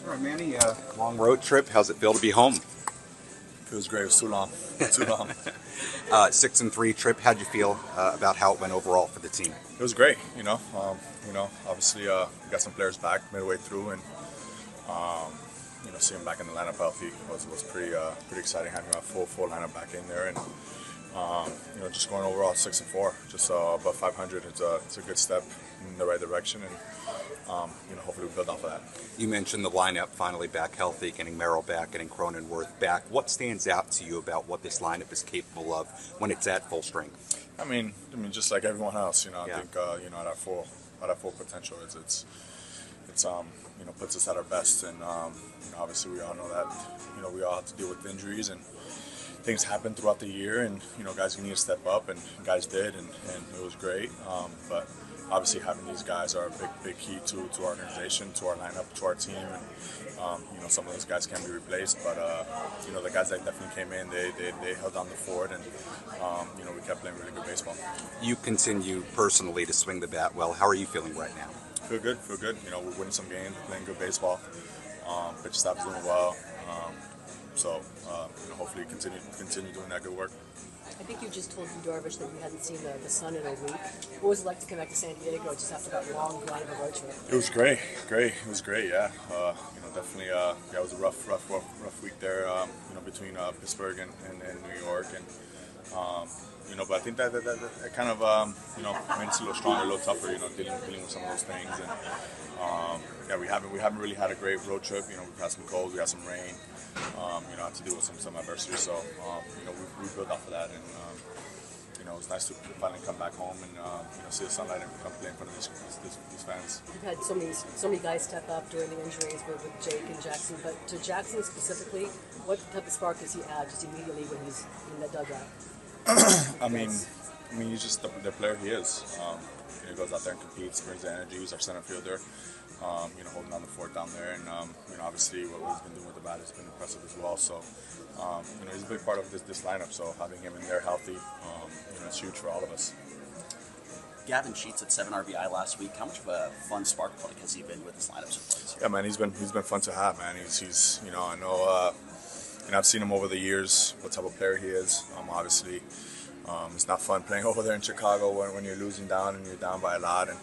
All right, Manny, long road trip. How's it feel to be home? Feels great. It was too long. Too long. 6-3 trip. How'd you feel about how it went overall for the team? It was great. Obviously, we got some players back midway through, and seeing them back in the lineup healthy was pretty exciting. Having a full lineup back in there, and just going overall 6-4, just above 500. It's a good step in the right direction, and hopefully we build off of that. You mentioned the lineup finally back healthy, getting Merrill back, getting Cronenworth back. What stands out to you about what this lineup is capable of when it's at full strength? I mean, just like everyone else, I think at our full potential, it's puts us at our best, and obviously we all know that we all have to deal with injuries and things happen throughout the year, and guys need to step up, and guys did, and it was great. But obviously having these guys are a big key to our organization, to our lineup, to our team, and some of those guys can be replaced, but the guys that definitely came in, they held down the fort, and we kept playing really good baseball. You continue personally to swing the bat well. How are you feeling right now? Feel good. We're winning some games, playing good baseball. Pitch staff's doing well. Hopefully continue doing that good work. I think you just told you, Darvish, that you hadn't seen the sun in a week. What was it like to come back to San Diego just after that long grind of a road trip? It was great. It was great. Yeah. Definitely. It was a rough week there. Between Pittsburgh and New York, and but I think that kind of made us a little stronger, a little tougher. Dealing with some of those things, and we haven't really had a great road trip. We've had some cold, we had some rain. Had to deal with some adversity. So we built off of that, and it was nice to finally come back home and see the sunlight and come play in front of these fans. You've had so many guys step up during the injuries with Jake and Jackson, but to Jackson specifically, what type of spark does he add just immediately when he's in that dugout? I mean, he's just the player he is. He goes out there and competes, brings the energy. He's our center fielder. Holding down the fort down there, and obviously what he's been doing with the bat has been impressive as well. So, he's a big part of this lineup. So having him in there healthy, it's huge for all of us. Gavin Sheets at 7 RBI last week. How much of a fun spark plug has he been with this lineup so far this year? Yeah, man, he's been fun to have, man. He's I know, I've seen him over the years, what type of player he is. Obviously, it's not fun playing over there in Chicago when you're losing down and you're down by a lot, and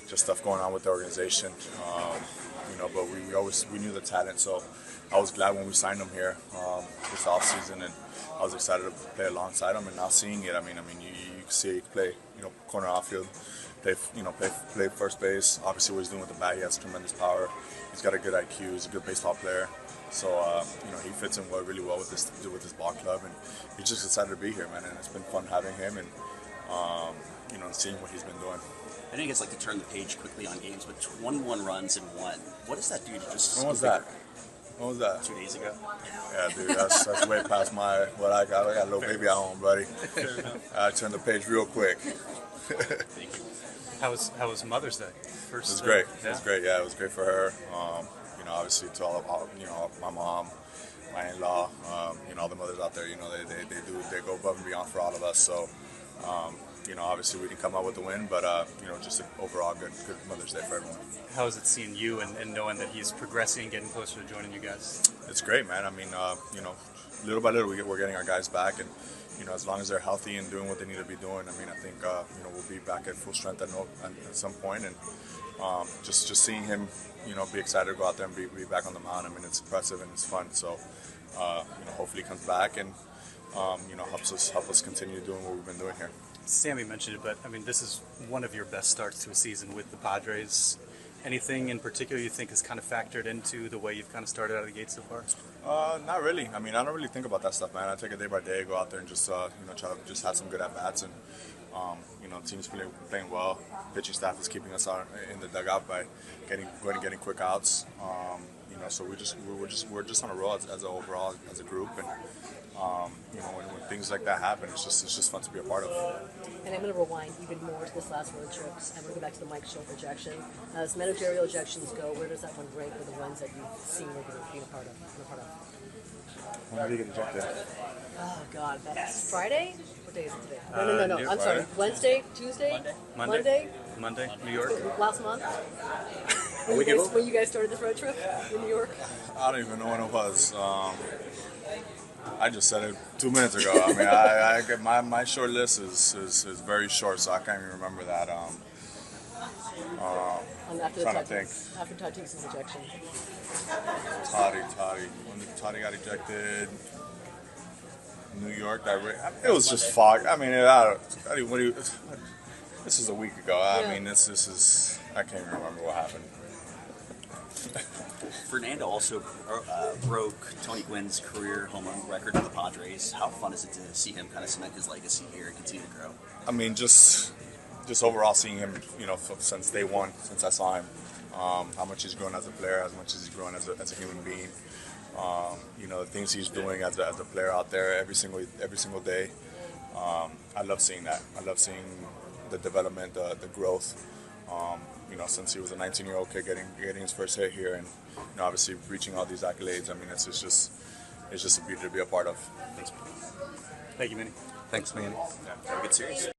just stuff going on with the organization. But we knew the talent, so I was glad when we signed him here this offseason, and I was excited to play alongside him. And now seeing it, you can see he play, corner outfield, play first base. Obviously, what he's doing with the bat, he has tremendous power. He's got a good IQ. He's a good baseball player. So he fits in really well with this ball club, and he's just excited to be here, man. And it's been fun having him, and seeing what he's been doing. I know you guys like to turn the page quickly on games, but 21 runs in one. What does that do to just? When was that? 2 days ago. Yeah, dude, that's way past what I got. I got a little baby at home, buddy. I turned the page real quick. Thank you. How was Mother's Day? It was great. It was great. Yeah, it was great for her. Obviously to all of my mom, my in-law, all the mothers out there. They go above and beyond for all of us. So. Obviously we didn't come out with the win, but just an overall good Mother's Day for everyone. How is it seeing you and knowing that he's progressing and getting closer to joining you guys? It's great, man. Little by little we're getting our guys back, and as long as they're healthy and doing what they need to be doing, I think we'll be back at full strength at some point, and just seeing him be excited to go out there and be back on the mound. It's impressive and it's fun. So hopefully he comes back and help us continue doing what we've been doing here. Sammy mentioned it, but this is one of your best starts to a season with the Padres. Anything in particular you think has kind of factored into the way you've kind of started out of the gate so far? Not really. I don't really think about that stuff, man. I take it day by day, go out there and just try to just have some good at bats, and team's playing well. Pitching staff is keeping us out in the dugout by getting quick outs. So we're just on a roll as overall as a group, and when things like that happen, it's just fun to be a part of. And I'm going to rewind even more to this last road trip. I'm going to go back to the Mike Schultz ejection. As managerial ejections go, where does that one rank with the ones that you've seen being a part of? When did you get ejected? Oh God, that's Friday. What day is it today? No. I'm sorry. Wednesday, Tuesday, Monday, New York. Last month. When you guys started this road trip in New York? I don't even know when it was. I just said it 2 minutes ago. I mean, I get my short list is very short, so I can't even remember that. After Trying to think. After Tatis's ejection. Toddy. When Toddy got ejected, New York. It was just fog. I mean, this is a week ago. I mean, this is. I can't even remember what happened. Fernando also broke Tony Gwynn's career home run record with the Padres. How fun is it to see him kind of cement his legacy here and continue to grow? I mean, just overall seeing him, since day one, since I saw him, how much he's grown as a player, as much as he's grown as a human being. The things he's doing as a player out there every single day. I love seeing that. I love seeing the development, the growth. Since he was a 19-year-old kid getting his first hit here, and obviously reaching all these accolades. I mean, it's just a beauty to be a part of. Thank you, Manny. Thanks, Manny. Have a good series.